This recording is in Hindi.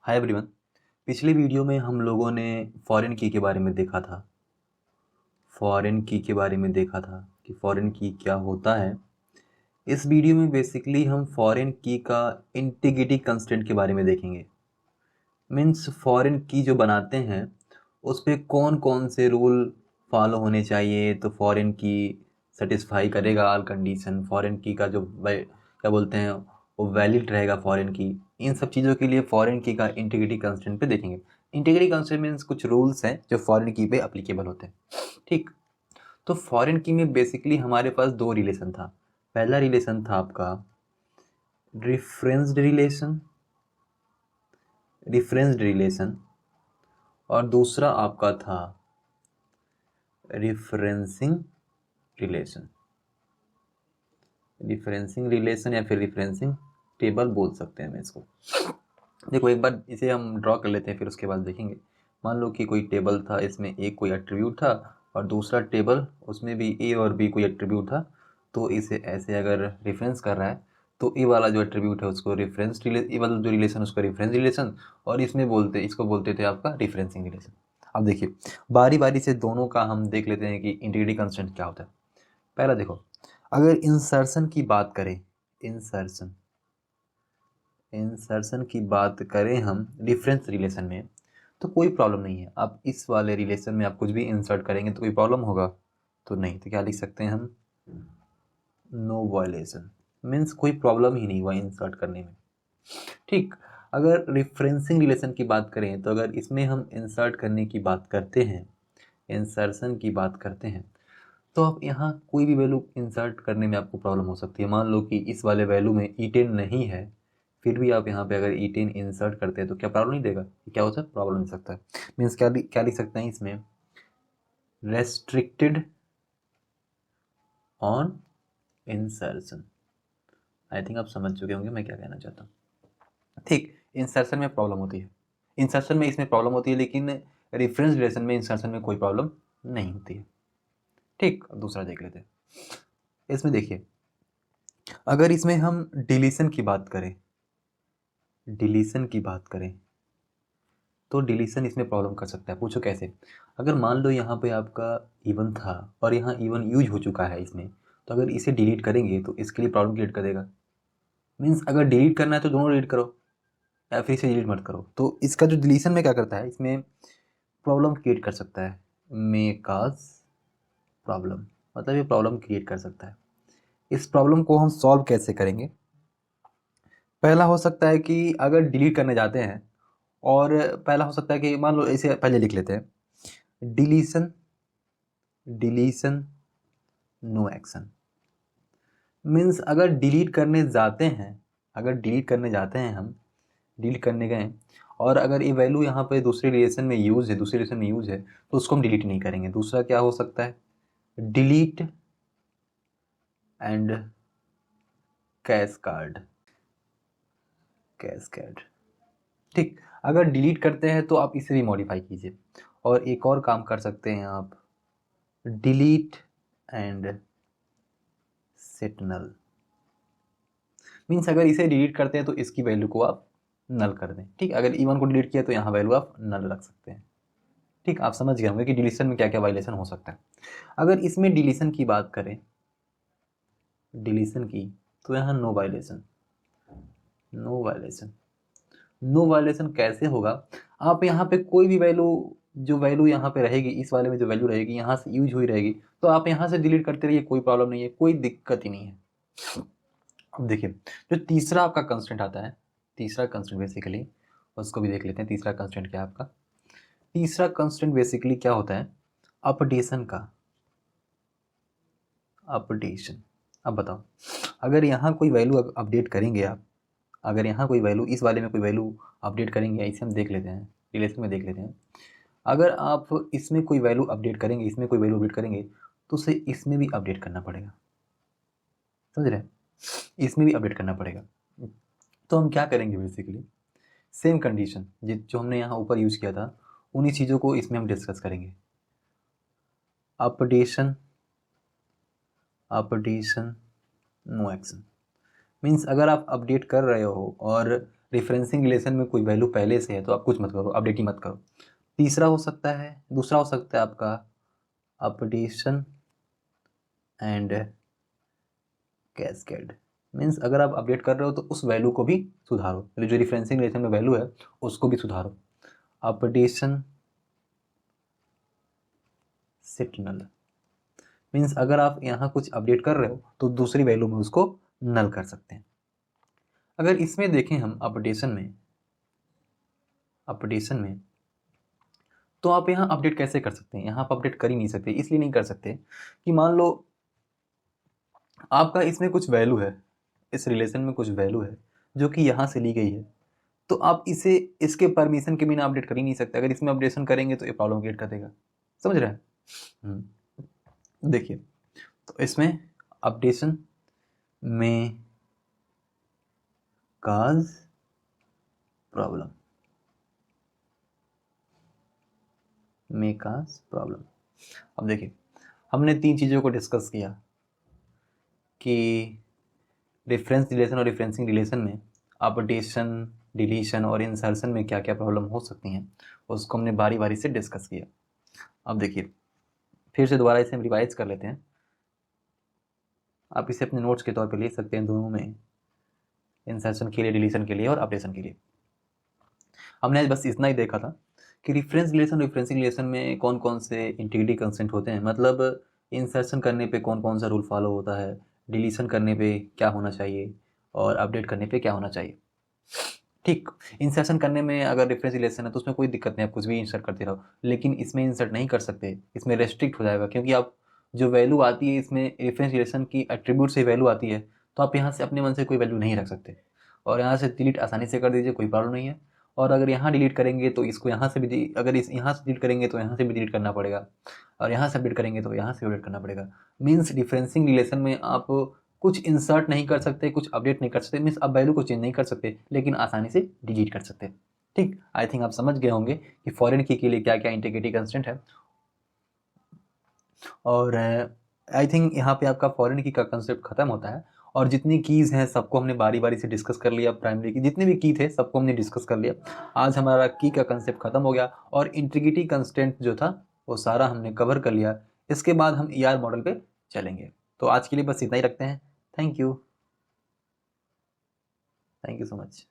Hi everyone. पिछले वीडियो में हम लोगों ने फॉरेन की के बारे में देखा था। कि फॉरेन की क्या होता है। इस वीडियो में बेसिकली हम फॉरेन की का इंटीग्रिटी कंस्ट्रेंट के बारे में देखेंगे। मीन्स फॉरेन की जो बनाते हैं उस पे कौन कौन से रूल फॉलो होने चाहिए, तो फॉरेन की सेटिस्फाई करेगा ऑल कंडीशन, फॉरेन की का जो क्या बोलते हैं वो वैलिड रहेगा फॉरेन की। इन सब चीज़ों के लिए फॉरेन की का इंटीग्रिटी कंस्ट्रेंट पे देखेंगे। इंटीग्रिटी कंस्ट्रेंट मीन्स कुछ रूल्स हैं जो फॉरेन की पे अप्लीकेबल होते हैं। ठीक, तो फॉरेन की में बेसिकली हमारे पास दो रिलेशन था। पहला रिलेशन था आपका रिफरेंस्ड रिलेशन और दूसरा आपका था रिफरेंसिंग रिलेशन। या फिर रिफरेंसिंग टेबल बोल सकते हैं मैं इसको। देखो एक बार इसे हम ड्रॉ कर लेते हैं, फिर उसके बाद देखेंगे। मान लो कि कोई टेबल था, इसमें एक कोई एट्रीब्यूट था और दूसरा टेबल उसमें भी ए और बी कोई एट्रीब्यूट था। तो इसे ऐसे अगर रेफरेंस कर रहा है तो ए वाला जो एट्रीब्यूट है उसको ए वाला जो रिलेशन उसका रेफरेंस रिलेशन, और इसको बोलते थे आपका रिफरेंसिंग रिलेशन। अब देखिए बारी बारी से दोनों का हम देख लेते हैं कि इंटीग्रिटी कंस्ट्रेंट क्या होता है। पहला देखो, अगर इंसर्शन की बात करें, इंसर्शन की बात करें हम डिफरेंस रिलेशन में, तो कोई प्रॉब्लम नहीं है। आप इस वाले रिलेशन में आप कुछ भी इंसर्ट करेंगे तो कोई प्रॉब्लम होगा तो नहीं। तो क्या लिख सकते हैं हम, नो वायलेशन। मीन्स कोई प्रॉब्लम ही नहीं हुआ इंसर्ट करने में। ठीक, अगर रिफरेंसिंग रिलेशन की बात करें तो अगर इसमें हम इंसर्ट करने की बात करते हैं, इंसर्शन की बात करते हैं, तो आप यहाँ कोई भी वैल्यू इंसर्ट करने में आपको प्रॉब्लम हो सकती है। मान लो कि इस वाले वैल्यू में E10 नहीं है, फिर भी आप यहाँ पे अगर E10 इंसर्ट करते हैं तो क्या प्रॉब्लम नहीं देगा? क्या हो सकता है? प्रॉब्लम हो सकता है। मीन्स क्या लिख सकते हैं इसमें, restricted on insertion. I think आप समझ चुके होंगे मैं क्या कहना चाहता हूँ। ठीक, इंसर्शन में प्रॉब्लम होती है, इंसर्शन में इसमें प्रॉब्लम होती है, लेकिन रेफरेंस रिलेशन में इंसर्शन में कोई प्रॉब्लम नहीं होती है। ठीक, दूसरा देख लेते हैं। इसमें देखिए, अगर इसमें हम डिलीशन की बात करें तो डिलीशन इसमें प्रॉब्लम कर सकता है। पूछो कैसे? अगर मान लो यहाँ पे आपका इवन था और यहाँ इवन यूज हो चुका है इसमें, तो अगर इसे डिलीट करेंगे तो इसके लिए प्रॉब्लम क्रिएट कर देगा। मीन्स अगर डिलीट करना है तो दोनों डिलीट करो या फिर इसे डिलीट मत करो। तो इसका जो डिलीशन में क्या करता है, इसमें प्रॉब्लम क्रिएट कर सकता है, मे काज प्रॉब्लम, मतलब ये प्रॉब्लम क्रिएट कर सकता है। इस प्रॉब्लम को हम सॉल्व कैसे करेंगे? पहला हो सकता है कि अगर डिलीट करने जाते हैं, और पहला हो सकता है कि मान लो इसे पहले लिख लेते हैं, डिलीशन नो एक्शन। मीन्स अगर डिलीट करने जाते हैं, हम डिलीट करने गए और अगर ये वैल्यू यहाँ पे दूसरे रिलेशन में यूज है तो उसको हम डिलीट नहीं करेंगे। दूसरा क्या हो सकता है, डिलीट एंड कैस्केड। ठीक, अगर डिलीट करते हैं तो आप इसे भी मॉडिफाई कीजिए। और एक और काम कर सकते हैं आप, delete and set null. Means अगर इसे डिलीट करते हैं तो इसकी वैल्यू को आप नल कर दें। ठीक, अगर इवन को डिलीट किया तो यहाँ वैल्यू आप नल रख सकते हैं। ठीक, आप समझ गए होंगे कि डिलीशन में क्या क्या वायलेशन हो सकता है। अगर इसमें डिलीशन की बात करें, तो यहाँ नो वायलेशन कैसे होगा? आप यहाँ पे कोई भी वैल्यू, जो वैल्यू यहाँ पे रहेगी, इस वाले में जो वैल्यू रहेगी यहाँ से यूज हुई रहेगी, तो आप यहाँ से डिलीट करते रहिए, कोई प्रॉब्लम नहीं है, कोई दिक्कत ही नहीं है। अब देखिए जो तीसरा आपका कंस्टेंट आता है, तीसरा कंस्टेंट बेसिकली उसको भी देख लेते हैं। तीसरा कंस्टेंट क्या है आपका? तीसरा कंस्टेंट बेसिकली क्या होता है, अपडेशन का। अब बताओ, अगर यहाँ कोई वैल्यू अपडेट करेंगे आप, अगर यहाँ कोई वैल्यू, इस वाले में कोई वैल्यू अपडेट करेंगे, इसे हम देख लेते हैं, रिलेशन में देख लेते हैं। अगर आप इसमें कोई वैल्यू अपडेट करेंगे, तो उसे इसमें भी अपडेट करना पड़ेगा। समझ रहे हैं? इसमें भी अपडेट करना पड़ेगा। तो हम क्या करेंगे बेसिकली, सेम कंडीशन जो हमने यहाँ ऊपर यूज किया था, उन्हीं चीज़ों को इसमें हम डिस्कस करेंगे। Updation no action. मीन्स अगर आप अपडेट कर रहे हो और डिफरेंसिंग रिलेशन में कोई वैल्यू पहले से है तो आप कुछ मत करो, अपडेट ही मत करो। दूसरा हो सकता है आपका अपडेशन एंड कैस्केड। मीन्स अगर आप अपडेट कर रहे हो तो उस वैल्यू को भी सुधारो, जो डिफरेंसिंग रिलेशन में वैल्यू है उसको भी सुधारो। अपडेशन सेट नल मीन्स अगर आप यहाँ कुछ अपडेट कर रहे हो तो दूसरी वैल्यू में उसको नल कर सकते हैं। अगर इसमें देखें हम अपडेशन में तो आप यहाँ अपडेट कैसे कर सकते हैं? यहाँ आप अपडेट कर ही नहीं सकते। इसलिए नहीं कर सकते कि मान लो आपका इसमें कुछ वैल्यू है, इस रिलेशन में कुछ वैल्यू है जो कि यहाँ से ली गई है, तो आप इसे इसके परमिशन के बिना अपडेट कर ही नहीं सकते। अगर इसमें अपडेशन करेंगे तो ये प्रॉब्लम क्रिएट कर देगा। समझ रहे हैं? देखिए, तो इसमें अपडेशन में काज प्रॉब्लम, अब देखिए हमने 3 चीज़ों को डिस्कस किया कि रेफरेंस रिलेशन और रेफरेंसिंग रिलेशन में अपडेशन, डिलीशन और इंसर्शन में क्या क्या प्रॉब्लम हो सकती हैं, उसको हमने बारी बारी से डिस्कस किया। अब देखिए फिर से दोबारा इसे हम रिवाइज कर लेते हैं। आप इसे अपने नोट्स के तौर पे ले सकते हैं, दोनों में, इंसर्शन के लिए, डिलीशन के लिए और अपडेशन के लिए। हमने आज बस इतना ही देखा था कि रेफरेंस रिलेशन, रेफरेंसिंग रिलेशन में कौन कौन से इंटीग्रिटी कंस्ट्रेंट होते हैं, मतलब इंसर्शन करने पे कौन कौन सा रूल फॉलो होता है, डिलीशन करने पे क्या होना चाहिए और अपडेट करने पे क्या होना चाहिए। ठीक, इंसर्शन करने में अगर रेफरेंस रिलेशन है तो उसमें कोई दिक्कत नहीं, आप कुछ भी इंसर्ट करते रहो, लेकिन इसमें इंसर्ट नहीं कर सकते, इसमें रेस्ट्रिक्ट हो जाएगा, क्योंकि आप जो वैल्यू आती है इसमें रेफरेंस रिलेशन की एट्रीब्यूट से वैल्यू आती है, तो आप यहाँ से अपने मन से कोई वैल्यू नहीं रख सकते। और यहाँ से डिलीट आसानी से कर दीजिए, कोई प्रॉब्लम नहीं है। और अगर यहाँ डिलीट करेंगे तो इसको यहाँ से भी, अगर इस यहाँ से डिलीट करेंगे तो यहाँ से भी डिलीट करना पड़ेगा, और यहाँ से अपडेट करेंगे तो यहाँ से अपडेट करना पड़ेगा। मीन्स डिफरेंसिंग रिलेशन में आप कुछ इंसर्ट नहीं कर सकते, कुछ अपडेट नहीं कर सकते, मीन्स आप वैल्यू को चेंज नहीं कर सकते, लेकिन आसानी से डिलीट कर सकते। ठीक, आई थिंक आप समझ गए होंगे कि फॉरेन की के लिए क्या क्या इंटीग्रिटी कंस्ट्रेंट है। और आई थिंक यहाँ पे आपका फॉरेन की का कंसेप्ट खत्म होता है, और जितनी कीज़ हैं सबको हमने बारी बारी से डिस्कस कर लिया। प्राइमरी की जितने भी की थे सबको हमने डिस्कस कर लिया। आज हमारा की का कंसेप्ट खत्म हो गया और इंटीग्रिटी कंस्ट्रेंट जो था वो सारा हमने कवर कर लिया। इसके बाद हम ER मॉडल पे चलेंगे। तो आज के लिए बस इतना ही रखते हैं। Thank you so much.